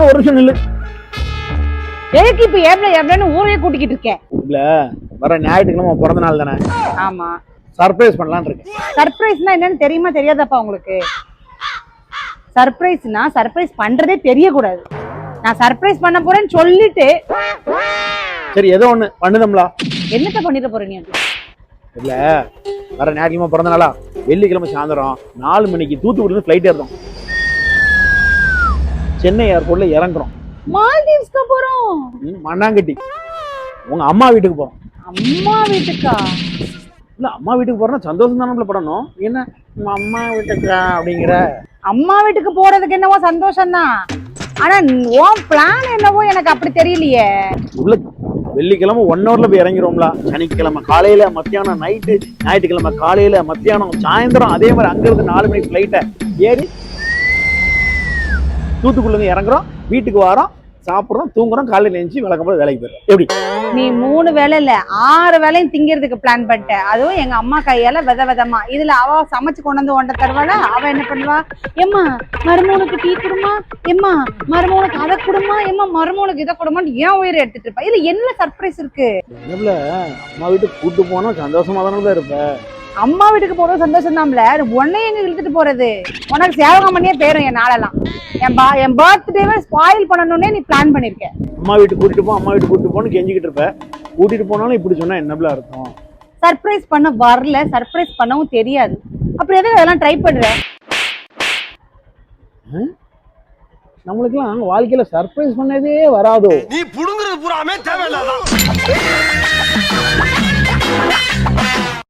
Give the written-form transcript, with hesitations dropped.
ஒரு நிமிஷம் நில்லு. எதுக்கு இப்ப ஏப்ரன்னு ஊரையே கூட்டிக்கிட்டு இருக்கேன்? இல்ல வர ஞாயிற்றுக்கிழமை பிறந்த நாள் தானே. ஆமா, சர்ப்ரைஸ் பண்ணலாம்னு இருக்கேன். சர்ப்ரைஸ்னா என்னன்னு தெரியுமா தெரியாதப்பா உங்களுக்கு? சர்ப்ரைஸ்னா சர்ப்ரைஸ் பண்றதே தெரியக்கூடாது. நான் சர்ப்ரைஸ் பண்ண போறேன்னு சொல்லிட்டு சரி ஏதோ ஒண்ணு பண்ணுதம்லா. என்னத்த பண்ணிட்டு போறீங்க? இல்ல வர ஞாயிற்றுக்கிழமை பிறந்த நாளா, வெள்ளிக்கிழமை சாயந்தரம் 4 மணிக்கு தூத்துக்குடியில ஃபிளைட் ஏறுறோம். சென்னை ஏர்போர்ட்ல இறங்குறோம். மால்தீவ்ஸ்க்கு போறோம். மண்ணாங்கட்டி உங்க அம்மா வீட்டுக்கு போறோம். அம்மா வீட்டுக்கா? இல்ல அம்மா வீட்டுக்கு போறோம்னா சந்தோஷம் தானே படணும். என்ன உங்க அம்மா வீட்டுக்கா அப்படிங்கிற? அம்மா வீட்டுக்கு போறதுக்கு என்னவோ சந்தோஷம் தான், ஆனா உன் பிளான் என்னவோ எனக்கு அப்படி தெரியலையே. உள்ள வெள்ளிக்கிழமை 1 ஹவர்ல போய் இறங்கிடுவோம்ல. சனிக்கிழமை காலையில, மத்தியானம் நைட்டு, ஞாயிற்றுக்கிழமை காலையில, மத்தியானம், சாயந்தரம், அதே மாதிரி அங்கிருந்து 4 மணிக்கு ஃபிளைட்டை ஏறி தூத்துக்குள்ள இறங்குறோம். வீட்டுக்கு வரோம், சாப்பிடுறோம், தூங்குறோம், காலையில எழுந்துச்சு விளக்கப்போது வேலைக்கு போயிடும். எப்படி நீ 3 வேலை இல்ல 6 வேலையும் திங்கிறதுக்கு பிளான் பண்ணிட்ட. அதுவும் எங்க அம்மா கையால விதமா. இதுல அவ சமைச்சு கொண்டு வந்து ஒண்ட தருவாள. அவ என்ன பண்ணுவா? எம்மா மருமகனுக்கு டீ குடுமா, எம்மா மருமகனுக்கு அதை குடுமா, எம்மா மருமகனுக்கு இதை குடுமான்னு ஏன் உயிரை எடுத்துட்டு இருப்பா. இதுல என்ன சர்ப்ரைஸ் இருக்கு? அம்மா வீட்டுக்கு கூட்டு போனா சந்தோஷமா தானே இருப்ப. அம்மா வீட்டுக்கு போறது சந்தோஷம் தான்ல, உன்னைய எங்க இழுத்துட்டு போறது? உனக்கு சேவகம் பண்ணியே பேரும் என் நாளெல்லாம். என் பர்த்டேவை ஸ்பாயில் பண்ணணும்னே நீ பிளான் பண்ணிருக்க. அம்மா வீட்டுக்கு கூட்டிட்டு போ, அம்மா வீட்டுக்கு கூட்டிட்டு போன்னு கெஞ்சிக்கிட்டு இருப்ப. கூட்டிட்டு போனாலும் இப்படி சொன்னா என்னப்ல அர்த்தம்? சர்ப்ரைஸ் பண்ண வரல, சர்ப்ரைஸ் பண்ணவும் தெரியாது, அப்புறம் எதுக்கு அதெல்லாம் ட்ரை பண்ற? நம்மளுக்கெல்லாம் வாழ்க்கையில சர்ப்ரைஸ் பண்ணதே வராதோ. நீ புடுங்குறது பூராமே தேவையில்லாதான்.